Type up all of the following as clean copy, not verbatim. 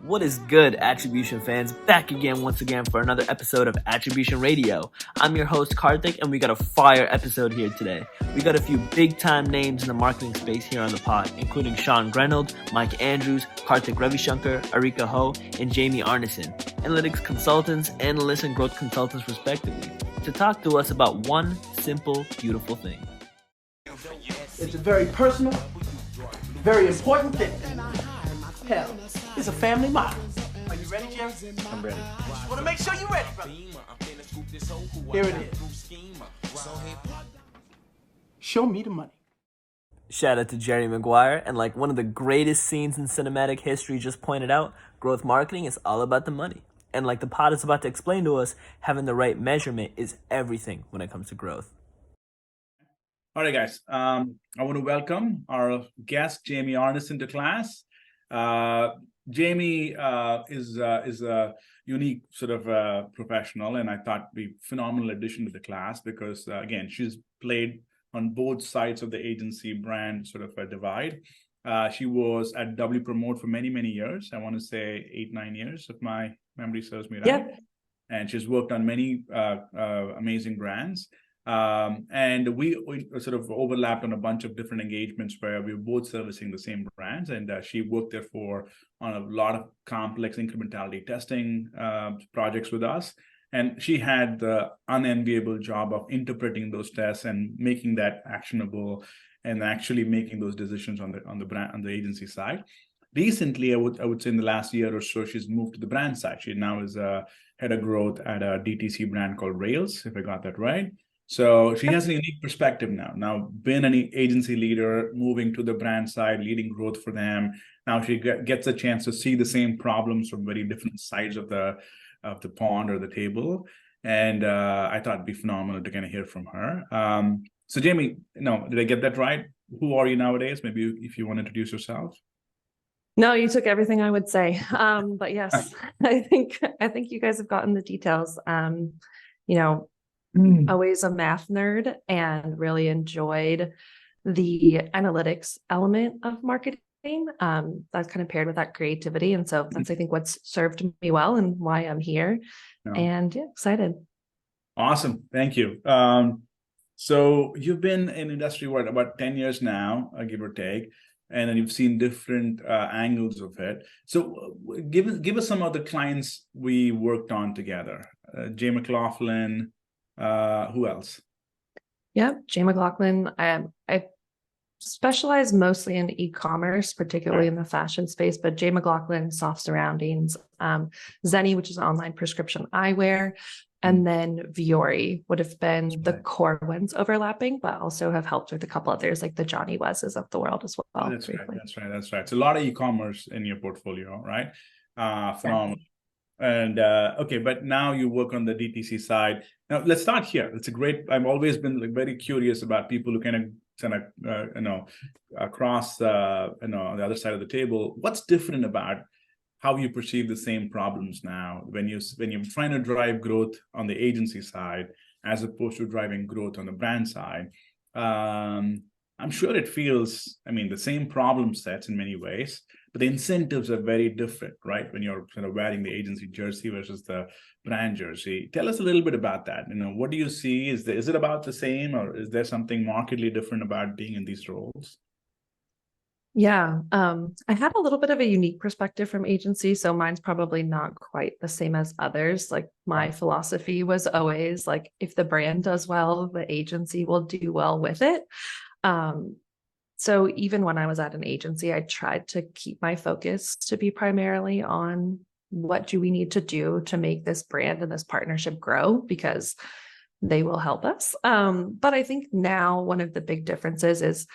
What is good, Attribution fans? Back again, once again, for another episode of Attribution Radio. I'm your host, Karthik, and we got a fire episode here today. We got a few big-time names in the marketing space here on the pod, including Sean Grenold, Mike Andrews, Karthik Ravishankar, Arika Ho, and Jamie Arneson, analytics consultants, analysts, and growth consultants, respectively, to talk to us about one simple, beautiful thing. It's a very personal, very important thing. Hell, it's a family motto. Are you ready, Jerry? I'm ready. Just want to make sure you're ready, brother. Here it is. Show me the money. Shout out to Jerry Maguire, and like one of the greatest scenes in cinematic history just pointed out, growth marketing is all about the money. And like the pod is about to explain to us, having the right measurement is everything when it comes to growth. All right, guys. I want to welcome our guest, Jamie Arneson, to class. Jamie is a unique sort of professional, and I thought be phenomenal addition to the class because, again, she's played on both sides of the agency brand sort of a divide. She was at W Promote for many, many years. I want to say 8-9 years, if my memory serves me right. Yeah. And she's worked on many amazing brands. And we sort of overlapped on a bunch of different engagements where we were both servicing the same brands, and she worked there on a lot of complex incrementality testing projects with us. And she had the unenviable job of interpreting those tests and making that actionable, and actually making those decisions on the agency side. Recently, I would say in the last year or so, she's moved to the brand side. She now is head of growth at a DTC brand called Rails, if I got that right. So she has a unique perspective now. Now, been an agency leader, moving to the brand side, leading growth for them. Now she gets a chance to see the same problems from very different sides of the pond or the table. And I thought it'd be phenomenal to kind of hear from her. So Jamie, did I get that right? Who are you nowadays? Maybe if you want to introduce yourself. No, you took everything I would say. But yes, I think you guys have gotten the details. Always a math nerd and really enjoyed the analytics element of marketing. That's kind of paired with that creativity. And so that's, I think, what's served me well and why I'm here. Yeah. And excited. Awesome. Thank you. So you've been in industry, about 10 years now, give or take, and then you've seen different angles of it. So give us some of the clients we worked on together. Jay McLaughlin, who else? Yeah, Jay McLaughlin. I specialize mostly in e-commerce, particularly in the fashion space, but Jay McLaughlin, Soft Surroundings, Zenni, which is online prescription eyewear, and then Viore would have been the core ones overlapping, but also have helped with a couple others like the Johnny Wes's of the world as well. That's right. So a lot of e-commerce in your portfolio, right? Phenomenal. And okay, but now you work on the DTC side. Now let's start here. I've always been very curious about people who kind of across on the other side of the table. What's different about how you perceive the same problems now when you're trying to drive growth on the agency side as opposed to driving growth on the brand side? I'm sure it feels, the same problem sets in many ways, but the incentives are very different, right? When you're sort of wearing the agency jersey versus the brand jersey. Tell us a little bit about that. What do you see? Is it about the same, or is there something markedly different about being in these roles? Yeah, I had a little bit of a unique perspective from agency, so mine's probably not quite the same as others. Like my philosophy was always like, if the brand does well, the agency will do well with it. So even when I was at an agency, I tried to keep my focus to be primarily on what do we need to do to make this brand and this partnership grow, because they will help us. But I think now one of the big differences is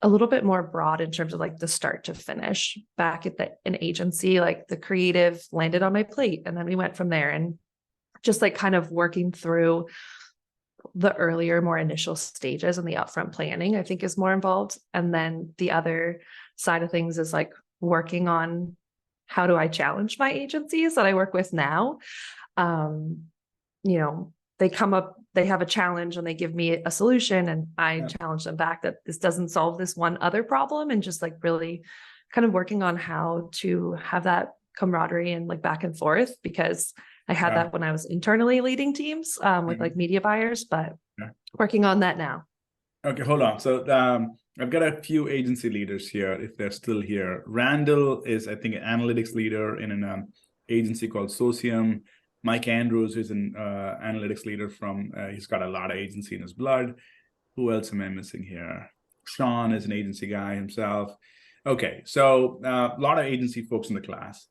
a little bit more broad in terms of like the start to finish. Back at an agency, like the creative landed on my plate, and then we went from there, and just like kind of working through the earlier, more initial stages and the upfront planning, I think, is more involved. And then the other side of things is like working on how do I challenge my agencies that I work with now. They come up, they have a challenge and they give me a solution, and I challenge them back that this doesn't solve this one other problem, and just like really kind of working on how to have that camaraderie and like back and forth, because I had that when I was internally leading teams with like media buyers, but working on that now. Okay, hold on. So I've got a few agency leaders here, if they're still here. Randall is, I think, an analytics leader in an agency called Socium. Mike Andrews is an analytics leader from, he's got a lot of agency in his blood. Who else am I missing here? Sean is an agency guy himself. Okay, so a lot of agency folks in the class.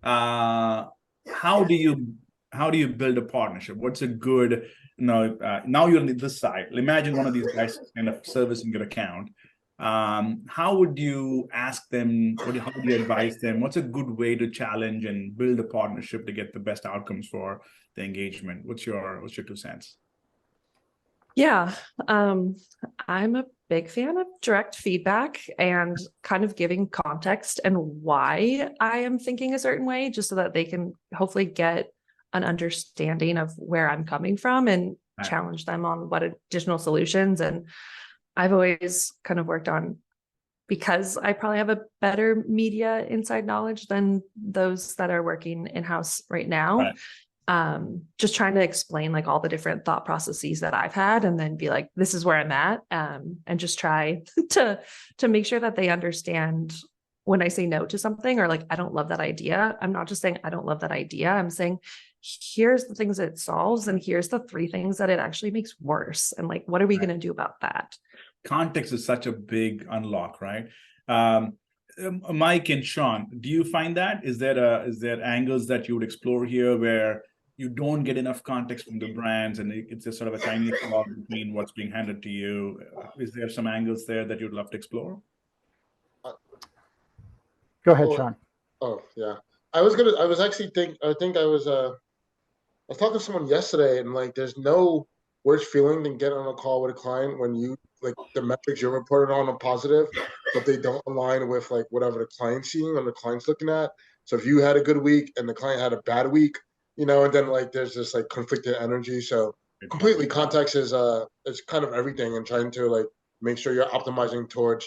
How do you build a partnership? What's a good, now you're on this side. Imagine one of these guys kind of servicing your account. How would you ask them? How would you advise them? What's a good way to challenge and build a partnership to get the best outcomes for the engagement? What's your 2 cents? Yeah, I'm a big fan of direct feedback and kind of giving context and why I am thinking a certain way, just so that they can hopefully get an understanding of where I'm coming from and challenge them on what additional solutions. And I've always kind of worked on, because I probably have a better media inside knowledge than those that are working in-house right now. Just trying to explain like all the different thought processes that I've had, and then be like, this is where I'm at. And just try to make sure that they understand when I say no to something, or like, I don't love that idea. I'm not just saying I don't love that idea. I'm saying, here's the things it solves, and here's the 3 things that it actually makes worse. And like, what are we going to do about that? Context is such a big unlock, right? Mike and Sean, do you find that? Is there angles that you would explore here where you don't get enough context from the brands, and it's just sort of a tiny flaw between what's being handed to you? Is there some angles there that you'd love to explore? Go ahead, Sean. Oh yeah, I was talking to someone yesterday, and like, there's no worse feeling than getting on a call with a client when you like the metrics you're reporting on are positive, but they don't align with like whatever the client's seeing and the client's looking at. So if you had a good week and the client had a bad week, and then like there's this like conflicted energy. So completely context is kind of everything, and trying to like make sure you're optimizing towards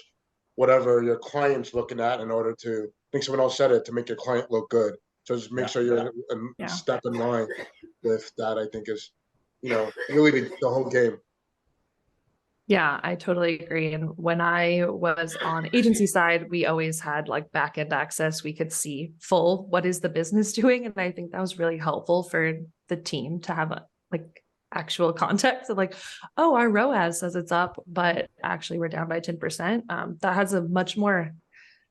whatever your client's looking at in order to, I think someone else said it, to make your client look good. So just make sure you're in step in line with that, I think is, really the whole game. Yeah, I totally agree. And when I was on agency side, we always had like back-end access. We could see full, what is the business doing? And I think that was really helpful for the team to have like actual context of like, oh, our ROAS says it's up, but actually we're down by 10%. That has a much more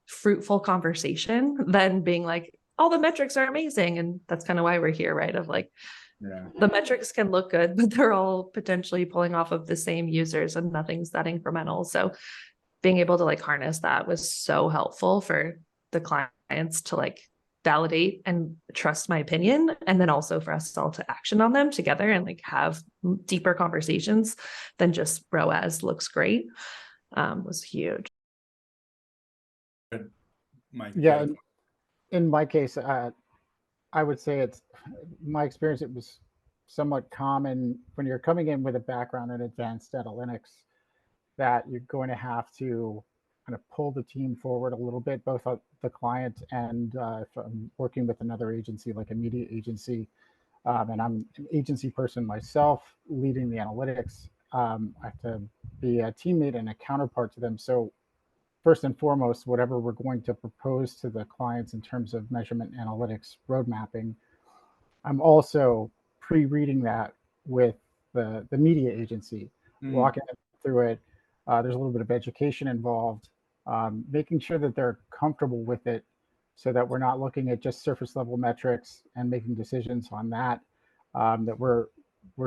fruitful conversation than being like, all the metrics are amazing. And that's kind of why we're here, right? Of like, the metrics can look good, but they're all potentially pulling off of the same users and nothing's that incremental. So being able to like harness that was so helpful for the clients to like validate and trust my opinion. And then also for us all to action on them together and like have deeper conversations than just ROAS looks great, was huge. Yeah. In my case, I would say it's my experience. It was somewhat common when you're coming in with a background in advanced analytics that you're going to have to kind of pull the team forward a little bit, both the client and if I'm working with another agency like a media agency, and I'm an agency person myself leading the analytics, I have to be a teammate and a counterpart to them. So first and foremost, whatever we're going to propose to the clients in terms of measurement analytics road mapping, I'm also pre-reading that with the media agency, walking them through it. There's a little bit of education involved, making sure that they're comfortable with it so that we're not looking at just surface level metrics and making decisions on that, that we're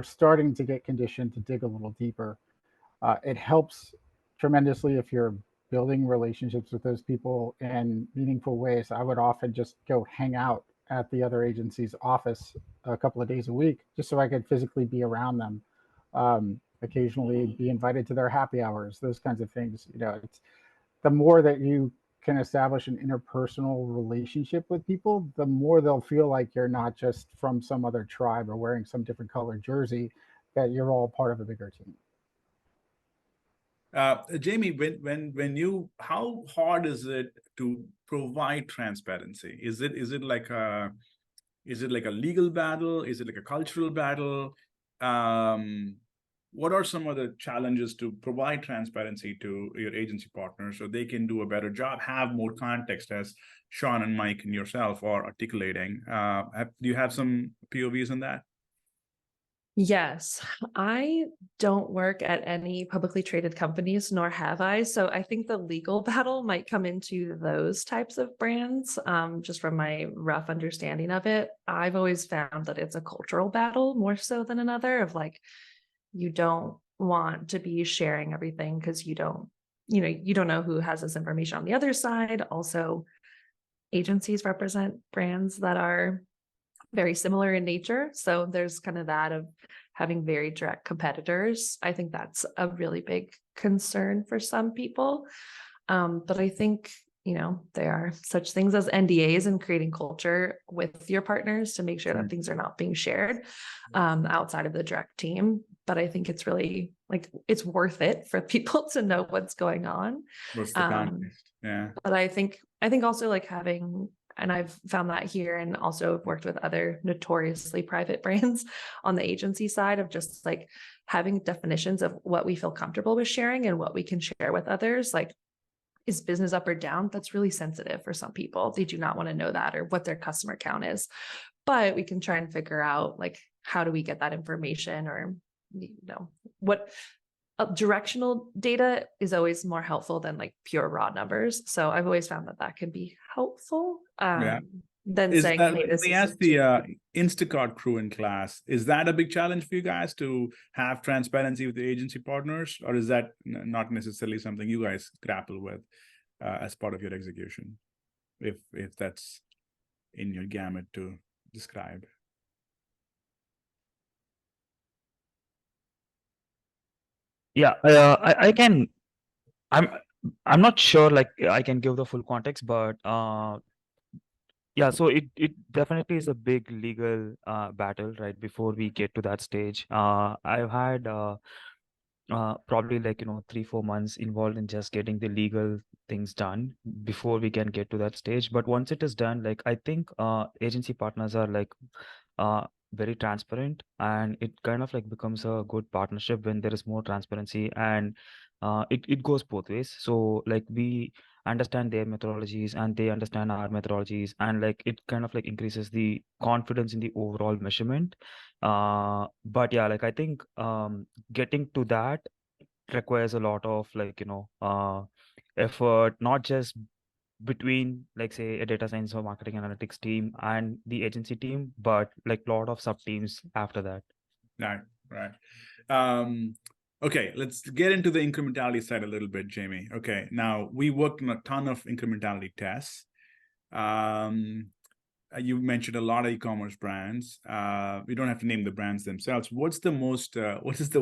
starting to get conditioned to dig a little deeper. It helps tremendously if you're building relationships with those people in meaningful ways. I would often just go hang out at the other agency's office a couple of days a week, just so I could physically be around them. Occasionally be invited to their happy hours, those kinds of things. It's the more that you can establish an interpersonal relationship with people, the more they'll feel like you're not just from some other tribe or wearing some different colored jersey, that you're all part of a bigger team. Jamie, how hard is it to provide transparency? Is it like a legal battle? Is it like a cultural battle? What are some of the challenges to provide transparency to your agency partners so they can do a better job, have more context, as Sean and Mike and yourself are articulating? Do you have some POVs on that? Yes, I don't work at any publicly traded companies, nor have I. So I think the legal battle might come into those types of brands, just from my rough understanding of it. I've always found that it's a cultural battle more so than another, of like, you don't want to be sharing everything because you don't know who has this information on the other side. Also, agencies represent brands that are very similar in nature. So there's kind of that of having very direct competitors. I think that's a really big concern for some people. But I think, there are such things as NDAs and creating culture with your partners to make sure that things are not being shared outside of the direct team. But I think it's really it's worth it for people to know what's going on. What's the context? Yeah. But I think also having, and I've found that here, and also worked with other notoriously private brands on the agency side, of just having definitions of what we feel comfortable with sharing and what we can share with others. Is business up or down? That's really sensitive for some people. They do not want to know that, or what their customer count is. But we can try and figure out how do we get that information, or what directional data is always more helpful than pure raw numbers. So I've always found that can be helpful. Than saying, hey, let me ask the Instacart crew in class, is that a big challenge for you guys to have transparency with the agency partners, or is that not necessarily something you guys grapple with as part of your execution, if that's in your gamut to describe? Yeah, I can. I'm not sure I can give the full context, but yeah, so it definitely is a big legal battle right before we get to that stage. I've had probably 3-4 months involved in just getting the legal things done before we can get to that stage. But once it is done, I think agency partners are very transparent, and it kind of becomes a good partnership when there is more transparency, and it goes both ways. So we understand their methodologies and they understand our methodologies, and it kind of increases the confidence in the overall measurement. But yeah, I think getting to that requires a lot of effort, not just between say a data science or marketing analytics team and the agency team, but lot of sub teams after that. Right. Okay, let's get into the incrementality side a little bit, Jamie. Okay, now we worked on a ton of incrementality tests. You mentioned a lot of e-commerce brands. We don't have to name the brands themselves. What is the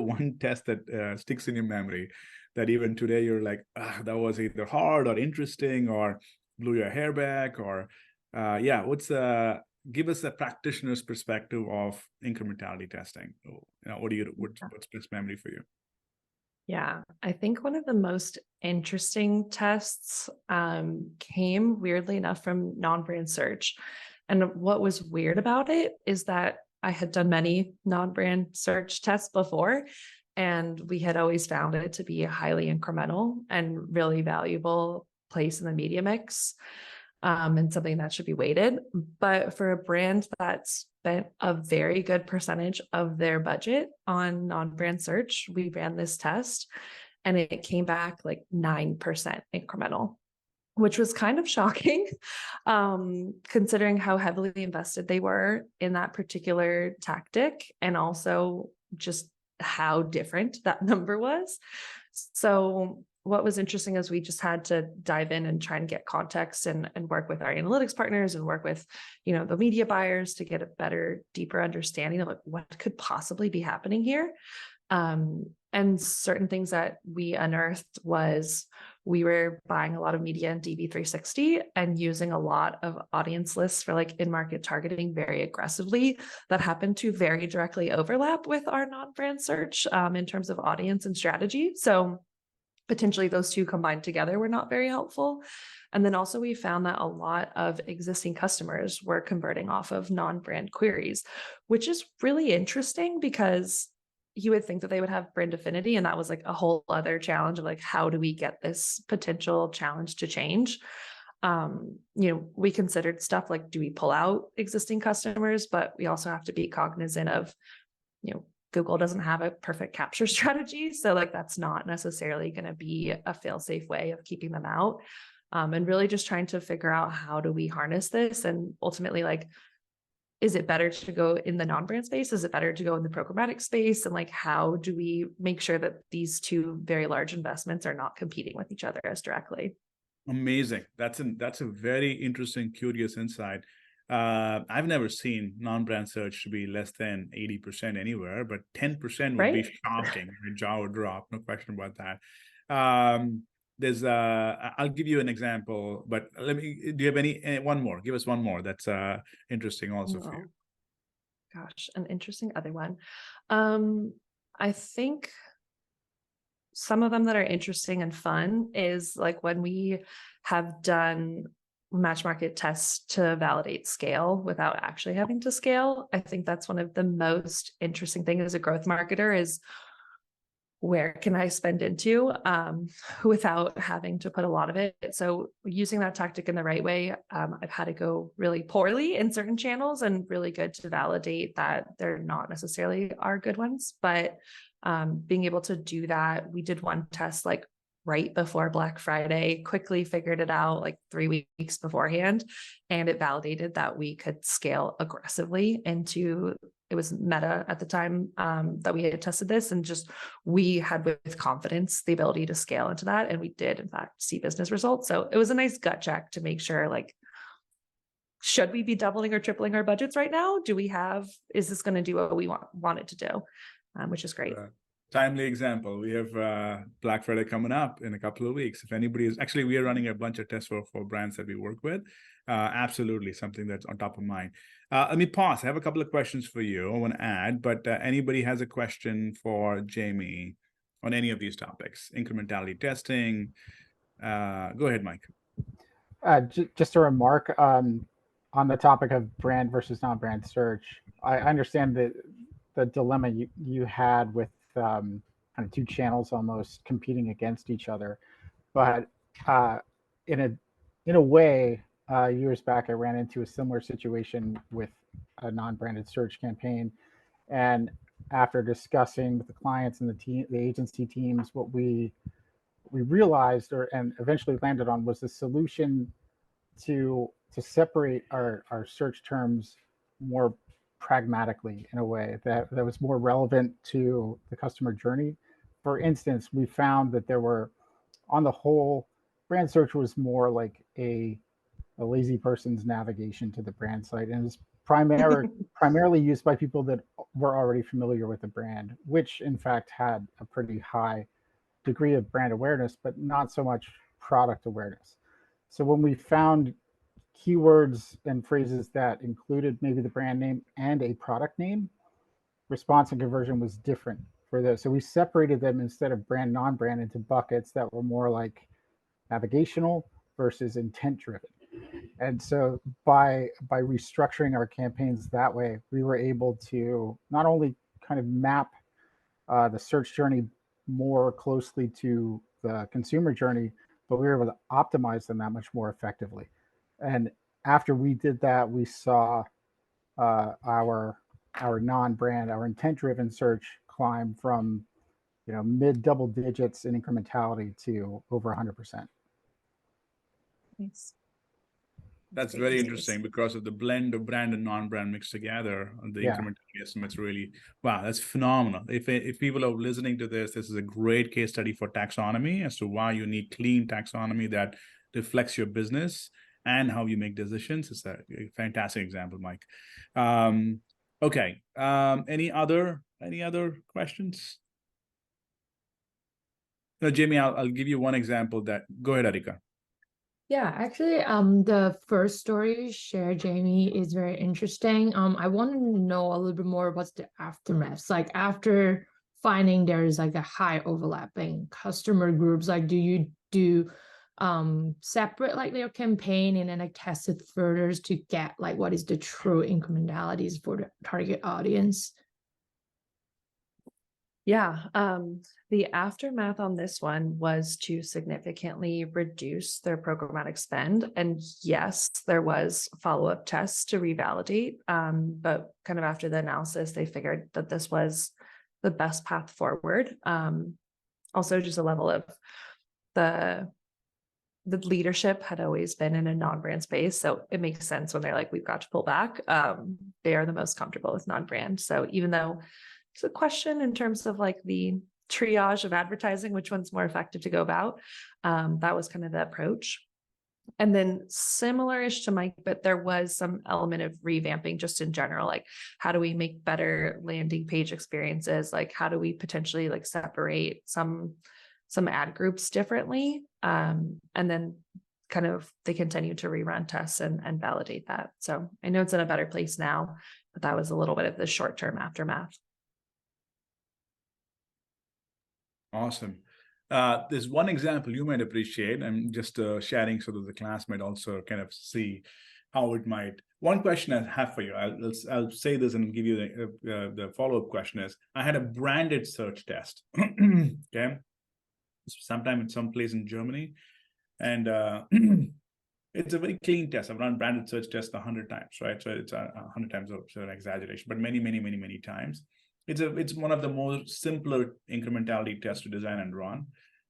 one test that sticks in your memory that even today you're that was either hard or interesting or blew your hair back, or give us a practitioner's perspective of incrementality testing. What's best memory for you? Yeah, I think one of the most interesting tests came, weirdly enough, from non-brand search. And what was weird about it is that I had done many non-brand search tests before, and we had always found it to be a highly incremental and really valuable place in the media mix, and something that should be weighted. But for a brand that spent a very good percentage of their budget on non-brand search, we ran this test and it came back 9% incremental, which was kind of shocking, considering how heavily invested they were in that particular tactic, and also just how different that number was. So what was interesting is we just had to dive in and try and get context and work with our analytics partners and work with, the media buyers to get a better, deeper understanding of what could possibly be happening here. And certain things that we unearthed was we were buying a lot of media in DV360 and using a lot of audience lists for in-market targeting very aggressively. That happened to very directly overlap with our non-brand search in terms of audience and strategy. So potentially those two combined together were not very helpful. And then also we found that a lot of existing customers were converting off of non-brand queries, which is really interesting because you would think that they would have brand affinity. And that was like a whole other challenge of like, how do we get this potential challenge to change? We considered stuff like, do we pull out existing customers? But we also have to be cognizant of, Google doesn't have a perfect capture strategy. So like, that's not necessarily going to be a fail-safe way of keeping them out. And really just trying to figure out how do we harness this, and ultimately, like, is it better to go in the non-brand space? Is it better to go in the programmatic space? And like, how do we make sure that these two very large investments are not competing with each other as directly? Amazing. That's a very interesting, curious insight. I've never seen non-brand search to be less than 80% anywhere, but 10% would be shocking. A jaw would drop, no question about that. I'll give you an example, but do you have one more? Give us one more that's interesting also for you. Gosh, an interesting other one. I think some of them that are interesting and fun is like when we have done match market tests to validate scale without actually having to scale. I think that's one of the most interesting things as a growth marketer is, where can I spend into without having to put a lot of it? So using that tactic in the right way, I've had it go really poorly in certain channels and really good to validate that they're not necessarily our good ones. But being able to do that, we did one test like right before Black Friday, quickly figured it out like 3 weeks beforehand. And it validated that we could scale aggressively into, it was Meta at the time that we had tested this, and just we had with confidence the ability to scale into that. And we did in fact see business results. So it was a nice gut check to make sure, like, should we be doubling or tripling our budgets right now? Is this going to do what we want it to do? Which is great. Timely example. We have Black Friday coming up in a couple of weeks. If anybody is actually, we are running a bunch of tests for brands that we work with. Absolutely something that's on top of mind. Let me pause. I have a couple of questions for you I want to add, but anybody has a question for Jamie on any of these topics? Incrementality testing. Go ahead, Mike. Just a remark on the topic of brand versus non-brand search. I understand the dilemma you had with kind of two channels almost competing against each other, but in a way, years back, I ran into a similar situation with a non-branded search campaign, and after discussing with the clients and the agency teams, what we realized and eventually landed on was the solution to separate our search terms more pragmatically in a way that was more relevant to the customer journey. For instance, we found that there were, on the whole, brand search was more like a lazy person's navigation to the brand site, and is primarily used by people that were already familiar with the brand, which in fact had a pretty high degree of brand awareness, but not so much product awareness. So when we found keywords and phrases that included maybe the brand name and a product name, response and conversion was different for those. So we separated them, instead of brand, non-brand, into buckets that were more like navigational versus intent driven. And so by restructuring our campaigns that way, we were able to not only kind of map the search journey more closely to the consumer journey, but we were able to optimize them that much more effectively. And after we did that, we saw our non-brand, our intent-driven search climb from mid double digits in incrementality to over 100%. Thanks. That's very interesting because of the blend of brand and non-brand mixed together. The incrementality estimates really, wow, that's phenomenal. If people are listening to this is a great case study for taxonomy as to why you need clean taxonomy that reflects your business and how you make decisions. It's a fantastic example, Mike. Okay. Any other questions? No, Jamie, I'll give you one example. Go ahead, Arika. Yeah, actually, the first story shared, Jamie, is very interesting. I want to know a little bit more what's the aftermath. Like after finding there's like a high overlapping customer groups? Like, do you do separate like their campaign and then like test it further to get like what is the true incrementalities for the target audience? Yeah, the aftermath on this one was to significantly reduce their programmatic spend. And yes, there was follow-up tests to revalidate, but kind of after the analysis, they figured that this was the best path forward. Also, just a level of the leadership had always been in a non-brand space. So it makes sense when they're like, we've got to pull back. They are the most comfortable with non-brand. So even though it's a question in terms of like the triage of advertising, which one's more effective to go about, that was kind of the approach. And then similar-ish to Mike, but there was some element of revamping just in general, like how do we make better landing page experiences? Like how do we potentially like separate some ad groups differently? And then kind of they continue to rerun tests and validate that. So I know it's in a better place now, but that was a little bit of the short-term aftermath. Awesome. There's one example you might appreciate. I'm just sharing so that the class might also kind of see how it might. One question I have for you, I'll say this and give you the follow-up question is, I had a branded search test, okay? Sometime in some place in Germany. And it's a very clean test. I've run branded search tests 100 times, right? So it's 100 times of an exaggeration, but many times. It's one of the more simpler incrementality tests to design and run.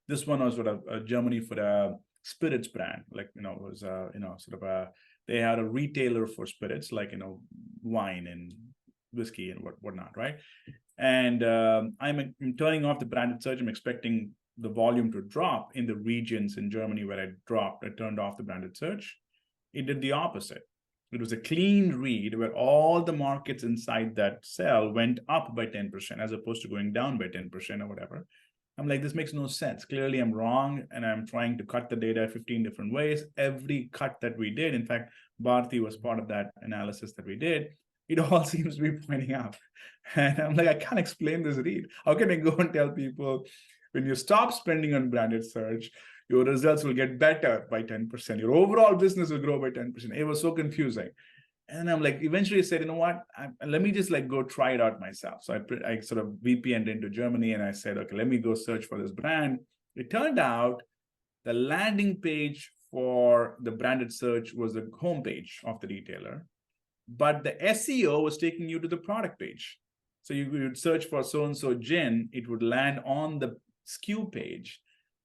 This one was Germany for a spirits brand, like, it was, sort of they had a retailer for spirits, like, wine and whiskey and whatnot, right? And I'm turning off the branded search. I'm expecting the volume to drop in the regions in Germany where I turned off the branded search. It did the opposite. It was a clean read where all the markets inside that cell went up by 10% as opposed to going down by 10% or whatever. I'm like, this makes no sense. Clearly, I'm wrong, and I'm trying to cut the data 15 different ways. Every cut that we did, in fact, Bharti was part of that analysis that we did, it all seems to be pointing up. And I'm like, I can't explain this read. How can I go and tell people when you stop spending on branded search, your results will get better by 10%. Your overall business will grow by 10%. It was so confusing. And I'm like, eventually said, you know what, let me just like go try it out myself. So I sort of VPN'd into Germany and I said, okay, let me go search for this brand. It turned out the landing page for the branded search was the homepage of the retailer, but the SEO was taking you to the product page. So you would search for so-and-so gin, it would land on the SKU page.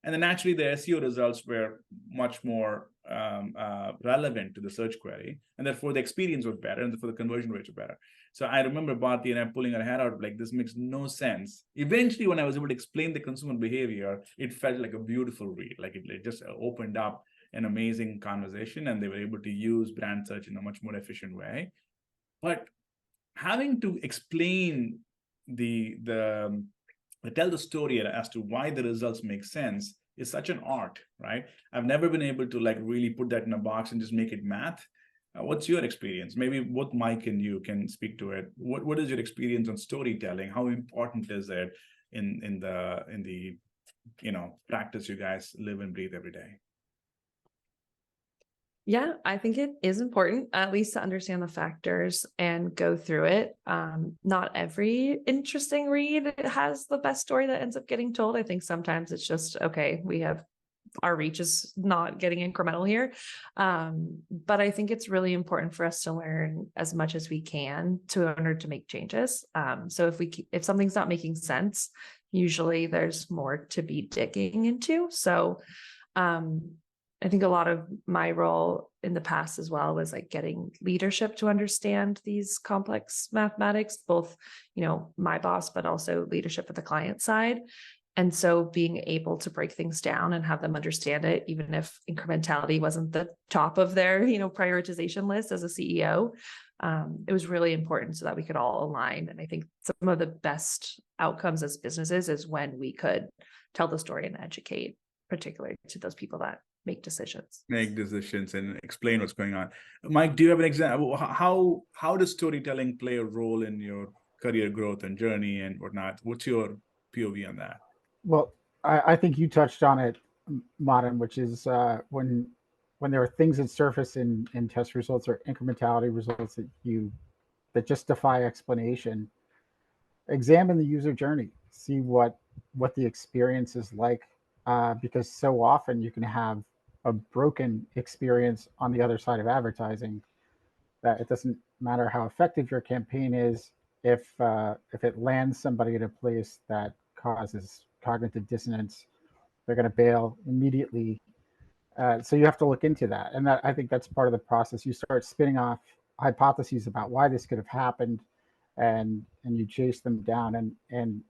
And then naturally, the SEO results were much more relevant to the search query. And therefore, the experience was better, and therefore, the conversion rates were better. So I remember Bharti and I pulling her hair out, like, this makes no sense. Eventually, when I was able to explain the consumer behavior, it felt like a beautiful read. Like it just opened up an amazing conversation, and they were able to use brand search in a much more efficient way. But having to explain tell the story as to why the results make sense is such an art, right? I've never been able to like really put that in a box and just make it math. What's your experience? Maybe both Mike and you can speak to it. What is your experience on storytelling? How important is it in the practice you guys live and breathe every day? Yeah, I think it is important, at least to understand the factors and go through it. Not every interesting read has the best story that ends up getting told. I think sometimes it's just, okay, our reach is not getting incremental here. But I think it's really important for us to learn as much as we can in order to make changes. So if something's not making sense, usually there's more to be digging into. So, I think a lot of my role in the past as well was like getting leadership to understand these complex mathematics, both, my boss, but also leadership at the client side. And so being able to break things down and have them understand it, even if incrementality wasn't the top of their, prioritization list as a CEO, it was really important so that we could all align. And I think some of the best outcomes as businesses is when we could tell the story and educate, particularly to those people that make decisions and explain what's going on. Mike, do you have an example? How does storytelling play a role in your career growth and journey and whatnot? What's your POV on that? Well, I think you touched on it, Modern, which is when there are things that surface in test results or incrementality results that just defy explanation. Examine the user journey, see what the experience is like, because so often you can have a broken experience on the other side of advertising, that it doesn't matter how effective your campaign is if it lands somebody at a place that causes cognitive dissonance, they're going to bail immediately. So you have to look into that, and I think that's part of the process. You start spinning off hypotheses about why this could have happened, and you chase them down. And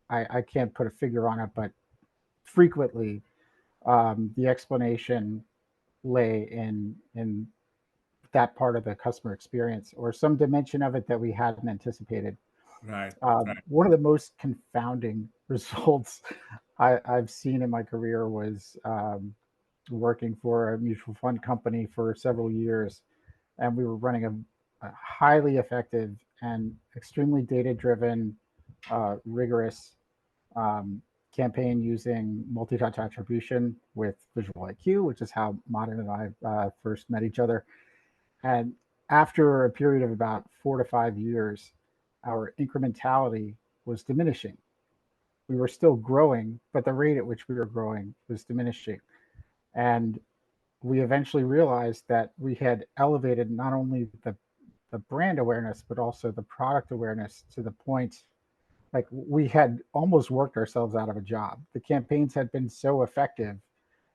I can't put a figure on it, but frequently the explanation lay in that part of the customer experience or some dimension of it that we hadn't anticipated. Right. One of the most confounding results I've seen in my career was working for a mutual fund company for several years, and we were running a highly effective and extremely data-driven, rigorous campaign using multi-touch attribution with Visual IQ, which is how Modern and I first met each other. And after a period of about 4 to 5 years, our incrementality was diminishing. We were still growing, but the rate at which we were growing was diminishing. And we eventually realized that we had elevated not only the brand awareness, but also the product awareness to the point, like we had almost worked ourselves out of a job. The campaigns had been so effective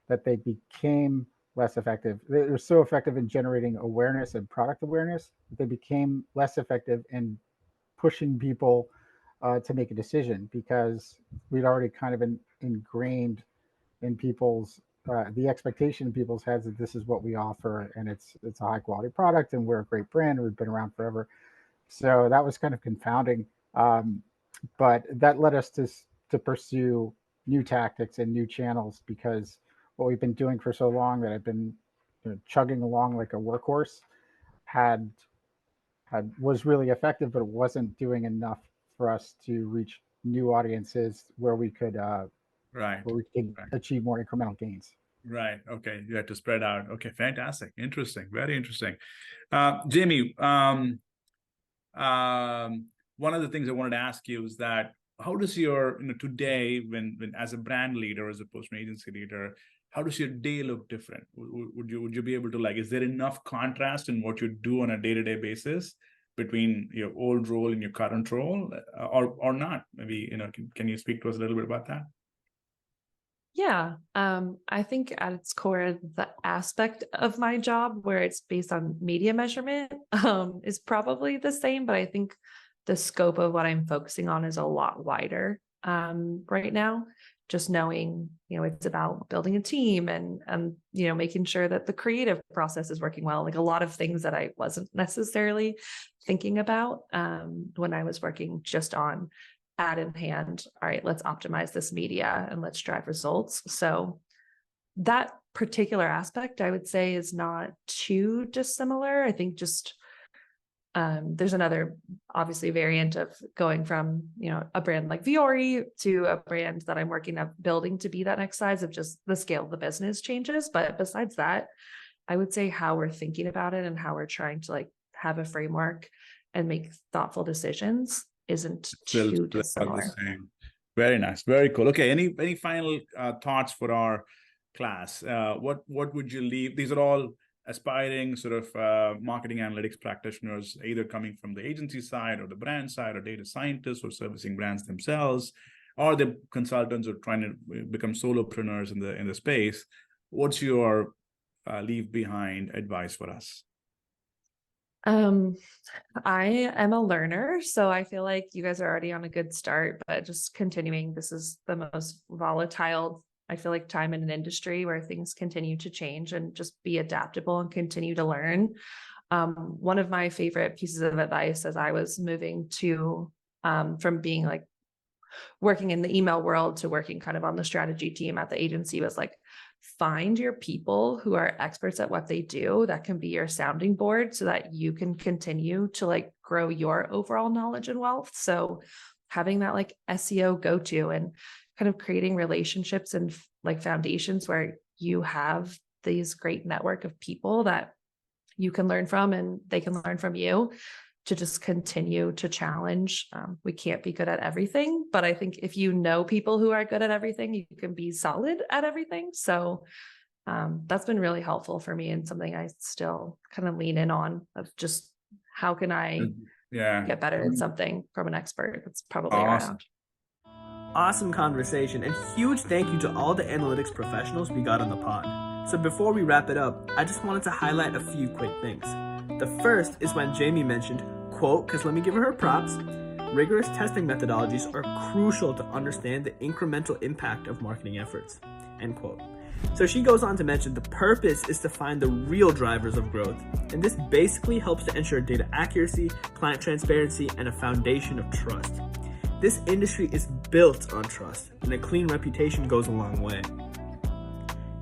that they became less effective. They were so effective in generating awareness and product awareness that they became less effective in pushing people to make a decision, because we'd already kind of been ingrained in people's the expectation in people's heads that this is what we offer, and it's a high quality product, and we're a great brand, and we've been around forever. So that was kind of confounding, but that led us to pursue new tactics and new channels, because what we've been doing for so long, that I've been chugging along like a workhorse, was really effective, but it wasn't doing enough for us to reach new audiences where we could Right. achieve more incremental gains. Right. Okay. You had to spread out. Okay. Fantastic. Interesting. Very interesting. Jamie, one of the things I wanted to ask you is that how does your, today, when as a brand leader as opposed to an agency leader, how does your day look different? Would you be able to, like, is there enough contrast in what you do on a day-to-day basis between your old role and your current role, or not? Maybe, can you speak to us a little bit about that? Yeah, I think at its core, the aspect of my job where it's based on media measurement is probably the same, but I think the scope of what I'm focusing on is a lot wider right now. Just knowing, it's about building a team and making sure that the creative process is working well. Like a lot of things that I wasn't necessarily thinking about when I was working just on ad in hand. All right, let's optimize this media and let's drive results. So that particular aspect, I would say, is not too dissimilar. I think just there's another obviously variant of going from, a brand like Viore to a brand that I'm working on building to be that next size, of just the scale of the business changes. But besides that, I would say how we're thinking about it and how we're trying to have a framework and make thoughtful decisions isn't too dissimilar. Very nice. Very cool. Okay. Any final thoughts for our class? What would you leave? These are all aspiring sort of marketing analytics practitioners, either coming from the agency side or the brand side, or data scientists, or servicing brands themselves, or the consultants who are trying to become solopreneurs in the space. What's your leave behind advice for us? I am a learner, so I feel like you guys are already on a good start, but just continuing, this is the most volatile, I feel like, time in an industry where things continue to change, and just be adaptable and continue to learn. One of my favorite pieces of advice as I was moving to, from being working in the email world to working kind of on the strategy team at the agency, was find your people who are experts at what they do that can be your sounding board, so that you can continue to grow your overall knowledge and wealth. So having that like SEO go-to and kind of creating relationships and like foundations where you have these great network of people that you can learn from and they can learn from you to just continue to challenge. We can't be good at everything, but I think if you know people who are good at everything, you can be solid at everything. So that's been really helpful for me and something I still kind of lean in on of just how can I get better at something from an expert that's probably around. Awesome conversation, and huge thank you to all the analytics professionals we got on the pod. So before we wrap it up, I just wanted to highlight a few quick things. The first is when Jamie mentioned, quote, because let me give her props, rigorous testing methodologies are crucial to understand the incremental impact of marketing efforts, end quote. So she goes on to mention the purpose is to find the real drivers of growth, and this basically helps to ensure data accuracy, client transparency, and a foundation of trust. This industry is built on trust, and a clean reputation goes a long way.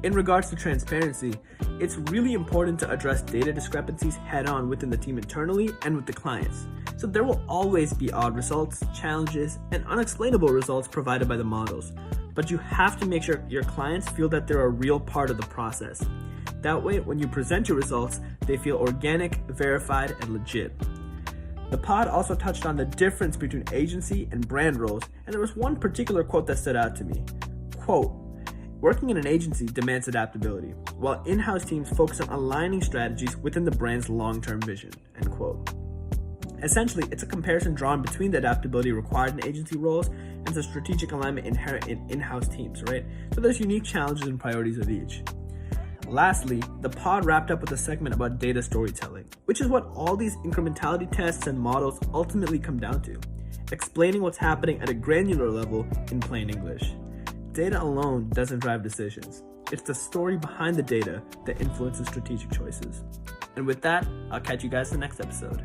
In regards to transparency, it's really important to address data discrepancies head-on within the team internally and with the clients. So there will always be odd results, challenges, and unexplainable results provided by the models, but you have to make sure your clients feel that they're a real part of the process. That way, when you present your results, they feel organic, verified, and legit. The pod also touched on the difference between agency and brand roles, and there was one particular quote that stood out to me. Quote, working in an agency demands adaptability, while in-house teams focus on aligning strategies within the brand's long-term vision, end quote. Essentially, it's a comparison drawn between the adaptability required in agency roles and the strategic alignment inherent in in-house teams, right? So there's unique challenges and priorities of each. Lastly, the pod wrapped up with a segment about data storytelling, which is what all these incrementality tests and models ultimately come down to, explaining what's happening at a granular level in plain English. Data alone doesn't drive decisions. It's the story behind the data that influences strategic choices. And with that, I'll catch you guys in the next episode.